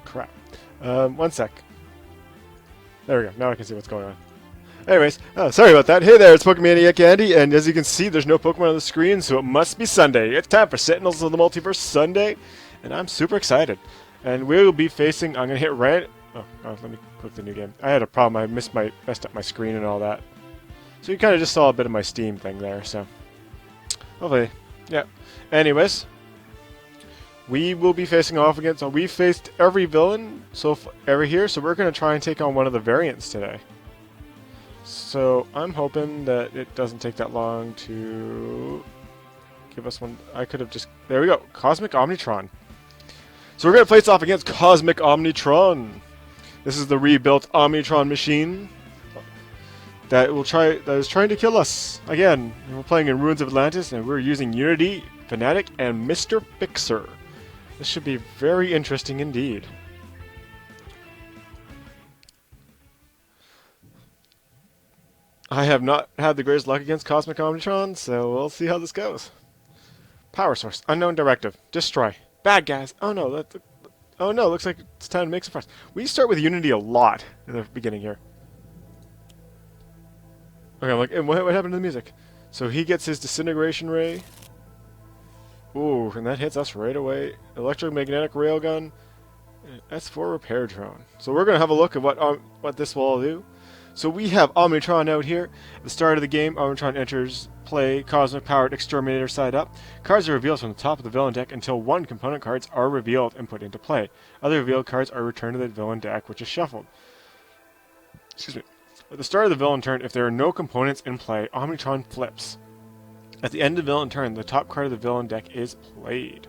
crap. 1 sec. There we go. Now I can see what's going on. Anyways, sorry about that. Hey there, it's Pokemaniac Andy, and as you can see, there's no Pokemon on the screen, so it must be Sunday. It's time for Sentinels of the Multiverse Sunday, and I'm super excited. And we will be facing. I'm gonna hit right. Oh, let me click the new game. I had a problem. I messed up my screen and all that. So you kind of just saw a bit of my Steam thing there. So hopefully, yeah. Anyways, we will be facing off against. We faced every villain every here, so we're gonna try and take on one of the variants today. So I'm hoping that it doesn't take that long to give us one. I could have just... There we go. Cosmic Omnitron. So we're going to face off against Cosmic Omnitron. This is the rebuilt Omnitron machine that is trying to kill us. Again, we're playing in Ruins of Atlantis, and we're using Unity, Fnatic, and Mr. Fixer. This should be very interesting indeed. I have not had the greatest luck against Cosmic Omnitron, so we'll see how this goes. Power source. Unknown directive. Destroy. Bad guys. Oh no, oh no, looks like it's time to make some friends. We start with Unity a lot in the beginning here. Okay, I'm like, and what happened to the music? So he gets his disintegration ray. Ooh, and that hits us right away. Electromagnetic railgun. S4 repair drone. So we're gonna have a look at what this will all do. So we have Omnitron out here. At the start of the game, Omnitron enters play Cosmic Powered Exterminator side up. Cards are revealed from the top of the villain deck until one component cards are revealed and put into play. Other revealed cards are returned to the villain deck, which is shuffled. Excuse me. At the start of the villain turn, if there are no components in play, Omnitron flips. At the end of the villain turn, the top card of the villain deck is played.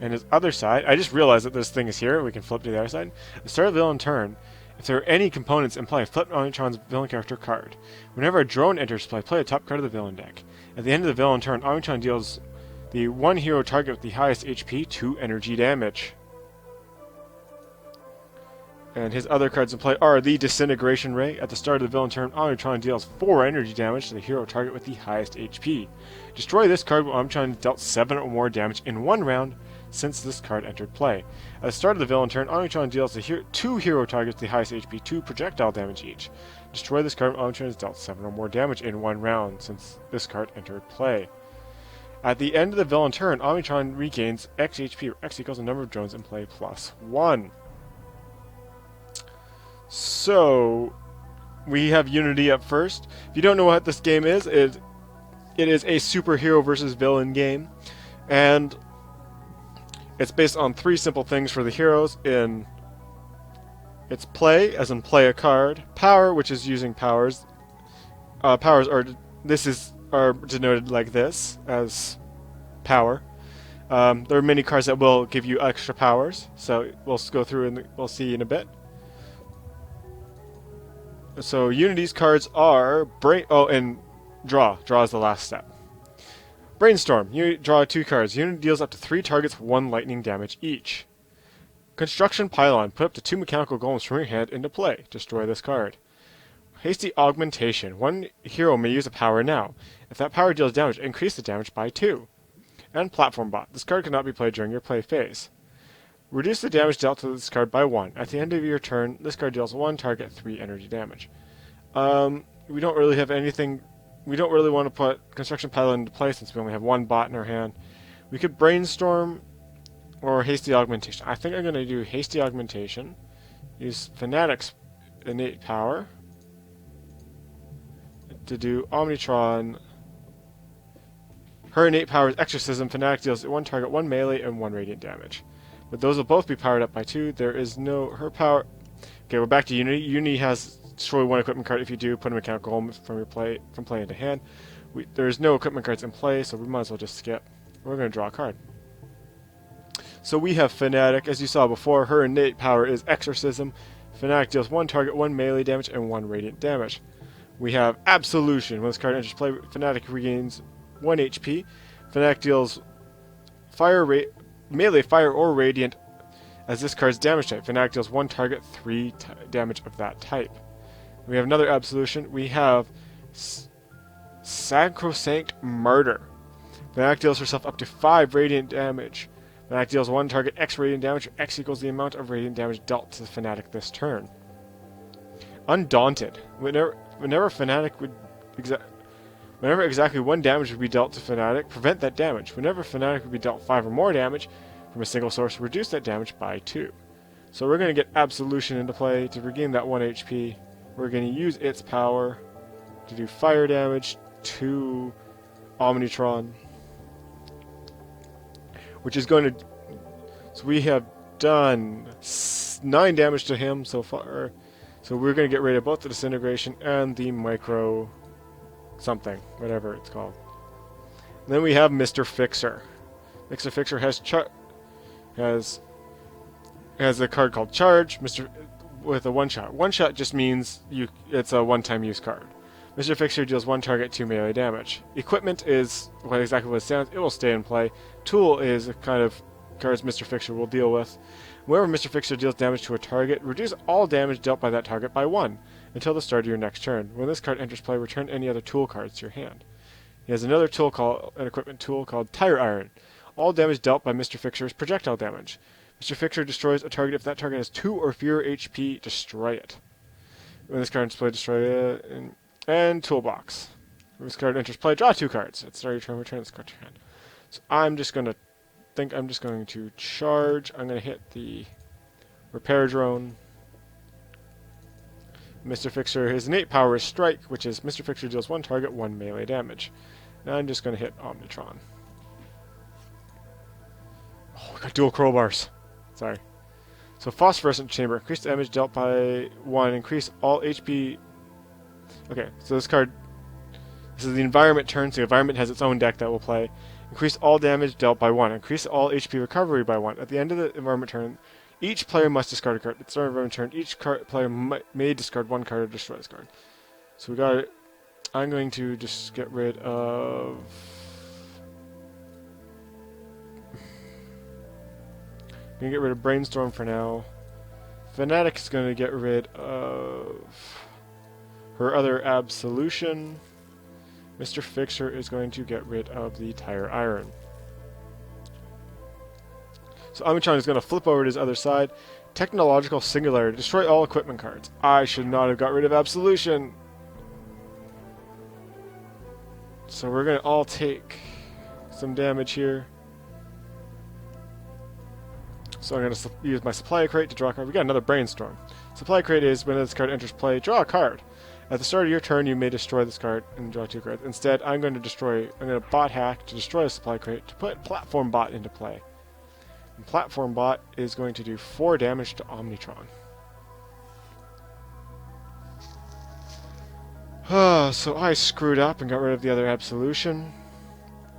And his other side, I just realized that this thing is here. We can flip to the other side. At the start of the villain turn, if there are any components in play, flip Omnitron's villain character card. Whenever a drone enters play, play the top card of the villain deck. At the end of the villain turn, Omnitron deals the one hero target with the highest HP 2 energy damage. And his other cards in play are the Disintegration Ray. At the start of the villain turn, Omnitron deals 4 energy damage to the hero target with the highest HP. Destroy this card when Omnitron dealt 7 or more damage in one round since this card entered play. At the start of the villain turn, Omnitron deals the 2 hero targets the highest HP 2 projectile damage each. Destroy this card when Omnitron has dealt 7 or more damage in one round since this card entered play. At the end of the villain turn, Omnitron regains X HP, where X equals the number of drones in play plus 1. So, we have Unity up first. If you don't know what this game is, it is a superhero versus villain game. And it's based on 3 simple things for the heroes. It's play, as in play a card. Power, which is using powers. Powers are denoted like this, as power. There are many cards that will give you extra powers, so we'll go through and we'll see in a bit. So Unity's cards are and draw. Draw is the last step. Brainstorm. You draw 2 cards. Unity deals up to 3 targets 1 lightning damage each. Construction Pylon. Put up to 2 mechanical golems from your hand into play. Destroy this card. Hasty Augmentation. One hero may use a power now. If that power deals damage, increase the damage by 2. And Platform Bot. This card cannot be played during your play phase. Reduce the damage dealt to this card by 1. At the end of your turn, this card deals 1 target 3 energy damage. We don't really have anything. We don't really want to put Construction Pylon into play since we only have 1 bot in our hand. We could Brainstorm or Hasty Augmentation. I think I'm going to do Hasty Augmentation. Use Fnatic's innate power to do Omnitron. Her innate power is Exorcism. Fnatic deals 1 target, 1 melee, and 1 radiant damage. But those will both be powered up by 2. There is no... Her power... Okay, we're back to Unity. Unity has destroy 1 equipment card if you do. Put a mechanical home from play into hand. There's no equipment cards in play, so we might as well just skip. We're going to draw a card. So we have Fnatic. As you saw before, her innate power is Exorcism. Fnatic deals 1 target, 1 melee damage, and 1 radiant damage. We have Absolution. When this card enters play, Fnatic regains 1 HP. Fnatic deals melee, fire, or radiant as this card's damage type. Fnatic deals 1 target, 3 damage of that type. We have another Absolution. We have Sacrosanct Martyr. Fnatic deals herself up to 5 radiant damage. Fanatic deals one target X radiant damage, where X equals the amount of radiant damage dealt to the Fanatic this turn. Undaunted. Whenever exactly 1 damage would be dealt to Fanatic, prevent that damage. Whenever Fanatic would be dealt 5 or more damage from a single source, reduce that damage by 2. So we're going to get Absolution into play to regain that 1 HP. We're going to use its power to do fire damage to Omnitron, which is going to... So we have done 9 damage to him so far. So we're going to get rid of both the Disintegration and the Micro something, whatever it's called. And then we have Mr. Fixer. Mr. Fixer has a card called Charge, with a one-shot. One-shot just means it's a one-time use card. Mr. Fixer deals 1 target 2 melee damage. Equipment is exactly what it sounds. It will stay in play. Tool is a kind of cards Mr. Fixer will deal with. Whenever Mr. Fixer deals damage to a target, reduce all damage dealt by that target by 1 until the start of your next turn. When this card enters play, return any other tool cards to your hand. He has another tool an equipment tool called Tire Iron. All damage dealt by Mr. Fixer is projectile damage. Mr. Fixer destroys a target if that target has 2 or fewer HP. Destroy it. When this card enters play, destroy it. And Toolbox. When this card enters play, draw 2 cards. At the start of your turn, return this card to your hand. So I'm just going to charge. I'm going to hit the Repair Drone. Mr. Fixer, his innate power is Strike, which is Mr. Fixer deals 1 target, 1 melee damage. And I'm just going to hit Omnitron. Oh, we got dual crowbars. Sorry. So Phosphorescent Chamber. Increase damage dealt by 1. Increase all HP... Okay, so this is the Environment turn, so the Environment has its own deck that will play. Increase all damage dealt by 1. Increase all HP recovery by 1. At the end of the Environment turn, each player must discard a card. At the start of the Environment turn, each player may discard 1 card or destroy this card. So we got it. I'm going to just get rid of... I'm going to get rid of Brainstorm for now. Fanatic is going to get rid of her other Absolution. Mr. Fixer is going to get rid of the Tire Iron. So Omnitron is going to flip over to his other side. Technological Singularity. Destroy all equipment cards. I should not have got rid of Absolution. So we're going to all take some damage here. So I'm going to use my Supply Crate to draw a card. We got another Brainstorm. Supply Crate is when this card enters play, draw a card. At the start of your turn, you may destroy this card and draw 2 cards. Instead, I'm going to bot hack to destroy a Supply Crate to put Platform Bot into play. And Platform Bot is going to do 4 damage to Omnitron. So I screwed up and got rid of the other Absolution.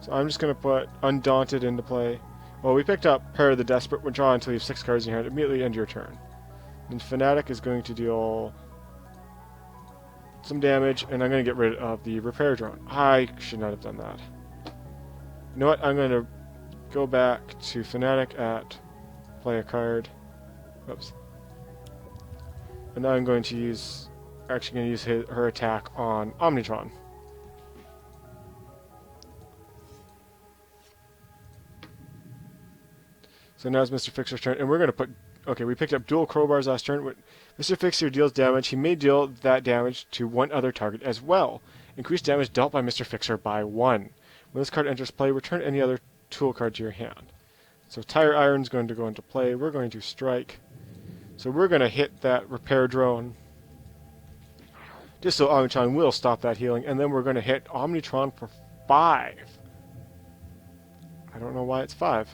So I'm just going to put Undaunted into play. Well, we picked up Pair of the Desperate. We'll draw until you have 6 cards in your hand. Immediately end your turn. Then Fanatic is going to deal some damage, and I'm going to get rid of the Repair Drone. I should not have done that. You know what? I'm going to go back to Fanatic at play a card. Oops. And now I'm going to use... Actually going to use her attack on Omnitron. So now it's Mr. Fixer's turn, and we're going to put... Okay, we picked up dual crowbars last turn. When Mr. Fixer deals damage, he may deal that damage to 1 other target as well. Increase damage dealt by Mr. Fixer by 1. When this card enters play, return any other tool card to your hand. So Tire Iron's going to go into play. We're going to strike. So we're going to hit that Repair Drone, just so Omnitron will stop that healing, and then we're going to hit Omnitron for 5. I don't know why it's 5.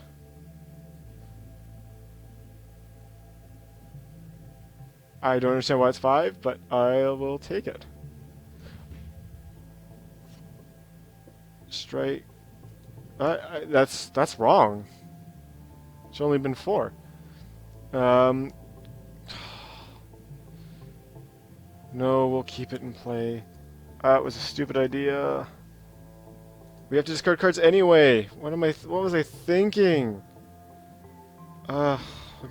I don't understand why it's 5, but I will take it. Straight. That's wrong. It's only been 4. No, we'll keep it in play. That was a stupid idea. We have to discard cards anyway. What was I thinking? We'll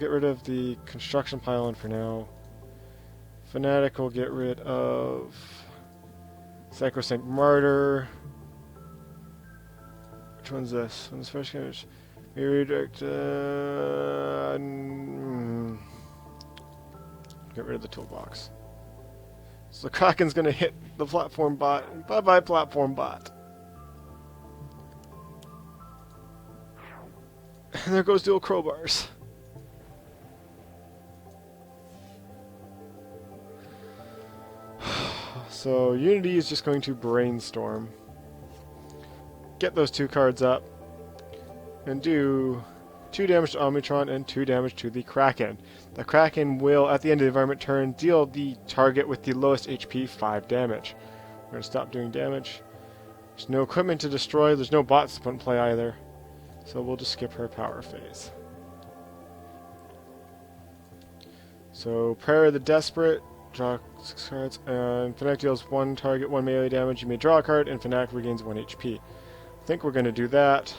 get rid of the Construction Pylon for now. Fanatic will get rid of Sacrosanct Martyr. Which one's this? When this first comes, We redirect. Get rid of the toolbox. So the Kraken's gonna hit the platform bot. Bye bye, platform bot. And there goes dual crowbars. So Unity is just going to brainstorm. Get those 2 cards up. And do 2 damage to Omnitron and 2 damage to the Kraken. The Kraken will, at the end of the environment turn, deal the target with the lowest HP 5 damage. We're going to stop doing damage. There's no equipment to destroy. There's no bots to put in play either. So we'll just skip her power phase. So Prayer of the Desperate. Draw 6 cards. And Fnatic deals 1 target, 1 melee damage. You may draw a card, and Fnatic regains 1 HP. I think we're going to do that.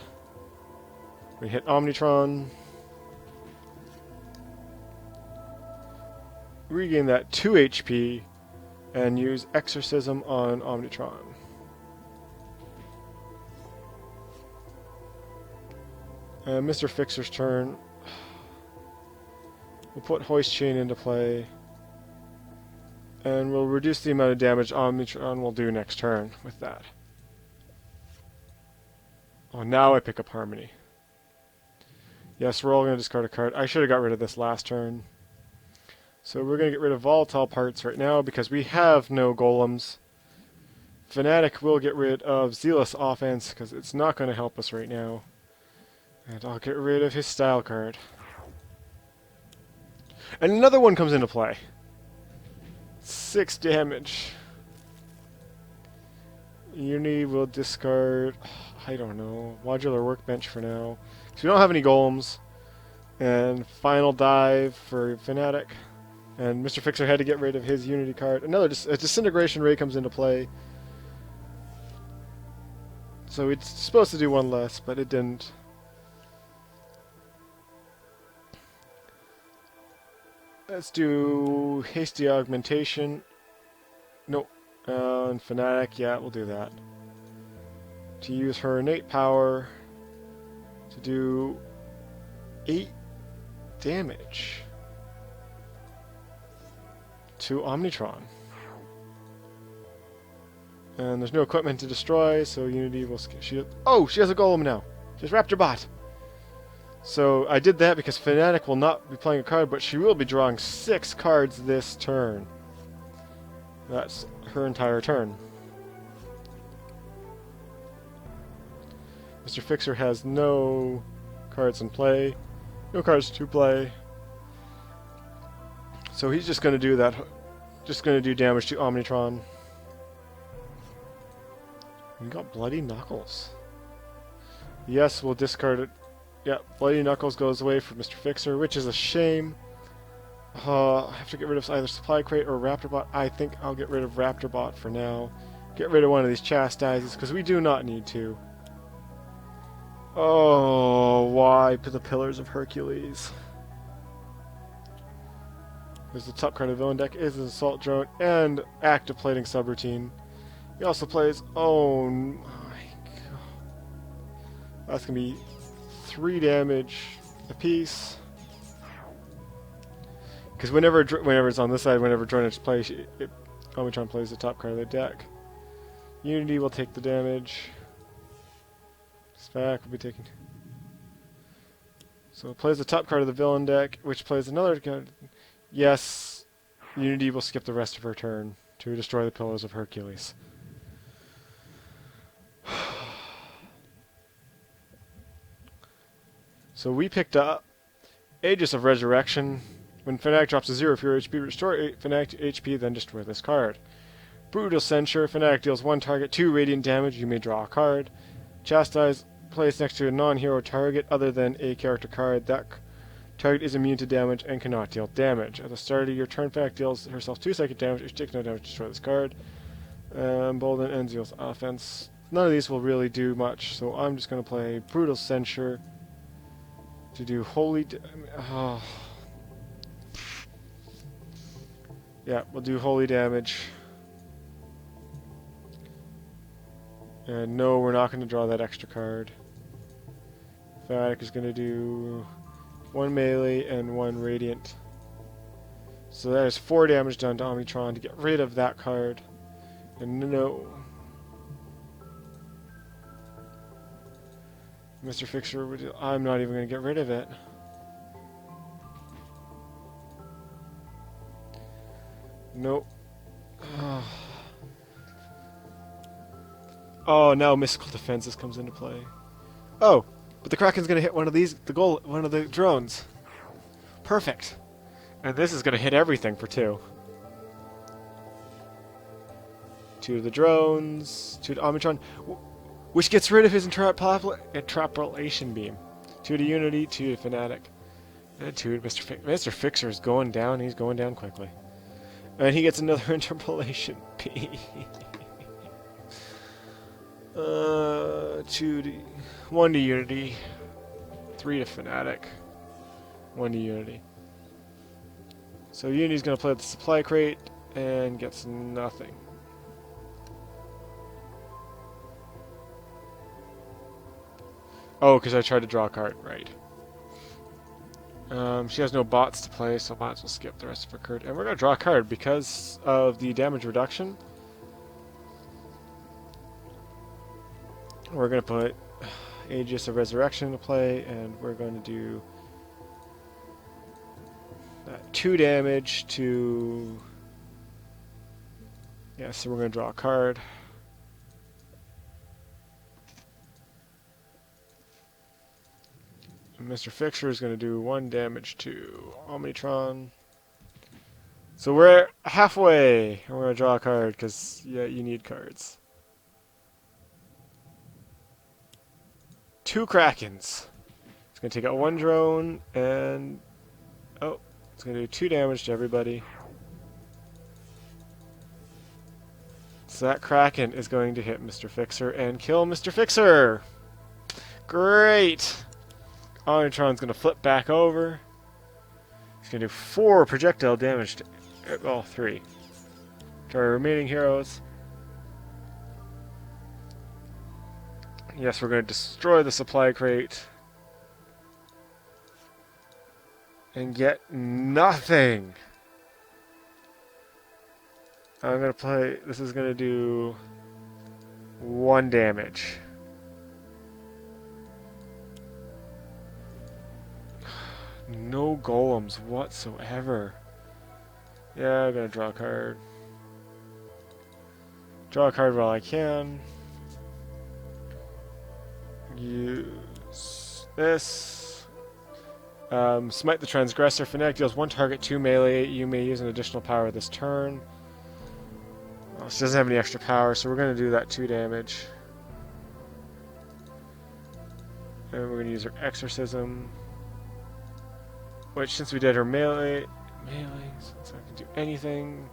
We hit Omnitron. Regain that 2 HP. And use Exorcism on Omnitron. And Mr. Fixer's turn. We'll put Hoist Chain into play. And we'll reduce the amount of damage Omnitron will do next turn with that. Oh, now I pick up Harmony. Yes, we're all going to discard a card. I should have got rid of this last turn. So we're going to get rid of volatile parts right now because we have no golems. Fnatic will get rid of Zealous Offense because it's not going to help us right now. And I'll get rid of his style card. And another one comes into play. 6 damage. Unity will discard, I don't know, Modular Workbench for now. Because we don't have any golems. And Final Dive for Fnatic. And Mr. Fixer had to get rid of his Unity card. Another a Disintegration Ray comes into play. So it's supposed to do 1 less, but it didn't. Let's do Hasty Augmentation. Nope. And Fnatic, yeah, we'll do that. To use her innate power to do 8 damage to Omnitron. And there's no equipment to destroy, so Unity will... she has a golem now. She has Raptor Bot. So I did that because Fnatic will not be playing a card, but she will be drawing 6 cards this turn. That's her entire turn. Mr. Fixer has no cards in play, no cards to play. So he's just going to do that, just going to do damage to Omnitron. We got Bloody Knuckles. Yes, we'll discard it. Yeah, Bloody Knuckles goes away for Mr. Fixer, which is a shame. I have to get rid of either Supply Crate or Raptorbot. I think I'll get rid of Raptorbot for now. Get rid of one of these Chastises, because we do not need to. Oh, why the Pillars of Hercules? There's the top card of the villain deck is an Assault Drone and Active Plating Subroutine. He also plays... oh my god. That's going to be 3 damage apiece. Because whenever it's on this side, whenever Drone plays, Omnitron plays the top card of the deck. Unity will take the damage. Spac will be taking... so it plays the top card of the villain deck, which plays another card. Yes, Unity will skip the rest of her turn to destroy the Pillars of Hercules. So we picked up Aegis of Resurrection. When Fnatic drops to 0 for your HP, restore Fnatic HP, then destroy this card. Brutal Censure. Fnatic deals 1 target, 2 radiant damage. You may draw a card. Chastise. Placed next to a non-hero target other than a character card. That target is immune to damage and cannot deal damage. At the start of your turn, Fnatic deals herself 2 psychic damage. If she takes no damage, destroy this card. Bolden and Zeal's Offense. None of these will really do much, so I'm just going to play Brutal Censure to do Holy... yeah, we'll do Holy Damage. And no, we're not going to draw that extra card. Fanatic is going to do 1 melee and 1 radiant. So there's 4 damage done to Omnitron to get rid of that card. And no. Mr. Fixer, I'm not even going to get rid of it. Nope. Oh, now Mystical Defenses comes into play. Oh, but the Kraken's going to hit one of these, one of the drones. Perfect. And this is going to hit everything for 2. 2 to the drones, 2 to Omnitron, which gets rid of his Interpolation Beam. 2 to Unity, 2 to Fanatic. And 2 to Mr. Fixer is going down, he's going down quickly. And he gets another Interpolation Beam. 1 to Unity, 3 to Fanatic, 1 to Unity. So Unity's going to play with the supply crate and gets nothing. Oh, because I tried to draw a card, right. She has no bots to play, so might as well skip the rest of her card. And we're going to draw a card because of the damage reduction. We're going to put Aegis of Resurrection into play, and we're going to do 2 damage to... Yeah, so we're going to draw a card. And Mr. Fixer is going to do 1 damage to Omnitron. So we're halfway, and we're going to draw a card, because, yeah, you need cards. 2 Krakens. It's going to take out 1 drone, and... Oh, it's going to do 2 damage to everybody. So that Kraken is going to hit Mr. Fixer and kill Mr. Fixer! Great! Omnitron's going to flip back over. He's going to do 4 projectile damage to... Well, 3. To our remaining heroes. Yes, we're going to destroy the supply crate. And get nothing! I'm going to play... This is going to do 1 damage. No golems whatsoever. Yeah, I'm going to draw a card. Draw a card while I can. Use this. Smite the Transgressor. Fanatic deals 1 target, 2 melee. You may use an additional power this turn. Well, she doesn't have any extra power, so we're going to do that 2 damage. And we're going to use her Exorcism. Which, since we did her melee, so I can do anything.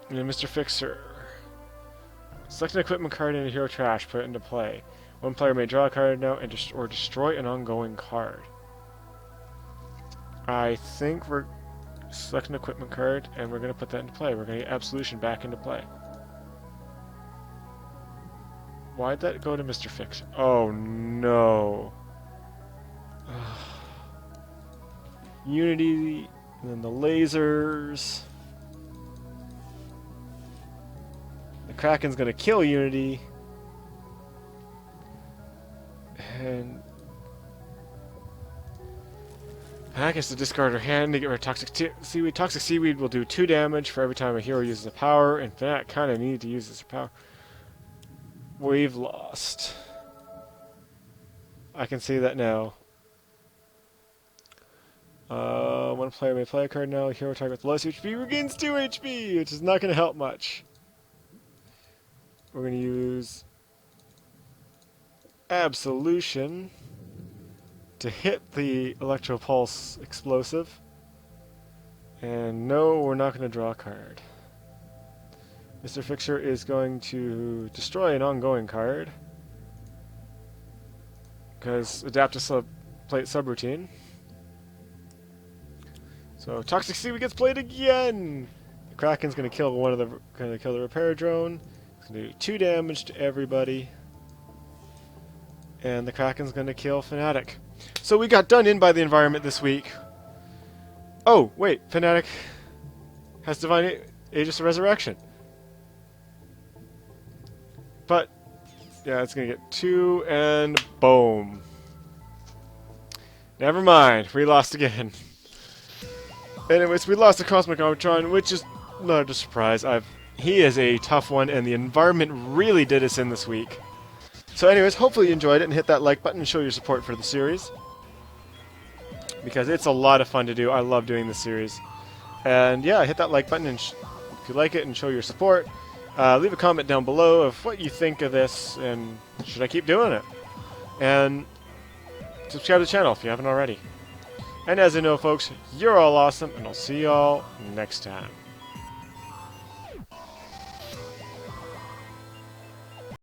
And then Mr. Fixer. Select an equipment card in a hero trash, put it into play. 1 player may draw a card now and or destroy an ongoing card. I think we're selecting an equipment card and we're going to put that into play. We're going to get Absolution back into play. Why'd that go to Mr. Fixer? Oh no. Unity, and then the lasers. The Kraken's gonna kill Unity. And Pack has to discard her hand to get rid of Toxic Seaweed. Toxic Seaweed will do 2 damage for every time a hero uses a power, and Fnatic kinda needed to use this power. We've lost. I can see that now. 1 player may play a card now. Hero target with the lowest HP regains 2 HP, which is not going to help much. We're going to use Absolution to hit the Electropulse Explosive. And no, we're not going to draw a card. Mr. Fixer is going to destroy an ongoing card. Because Adaptive Plate Subroutine. So Toxic Seaweed gets played again! The Kraken's gonna kill the repair drone. It's gonna do 2 damage to everybody. And the Kraken's going to kill Fnatic. So we got done in by the environment this week. Oh, wait. Fnatic has Divine Aegis of Resurrection. But, yeah, it's going to get 2, and boom. Never mind. We lost again. Anyways, we lost to Cosmic Omnitron, which is not a surprise. He is a tough one, and the environment really did us in this week. So anyways, hopefully you enjoyed it, and hit that like button and show your support for the series. Because it's a lot of fun to do. I love doing this series. And yeah, hit that like button and if you like it and show your support. Leave a comment down below of what you think of this, and should I keep doing it? And subscribe to the channel if you haven't already. And as you know, folks, you're all awesome, and I'll see y'all next time.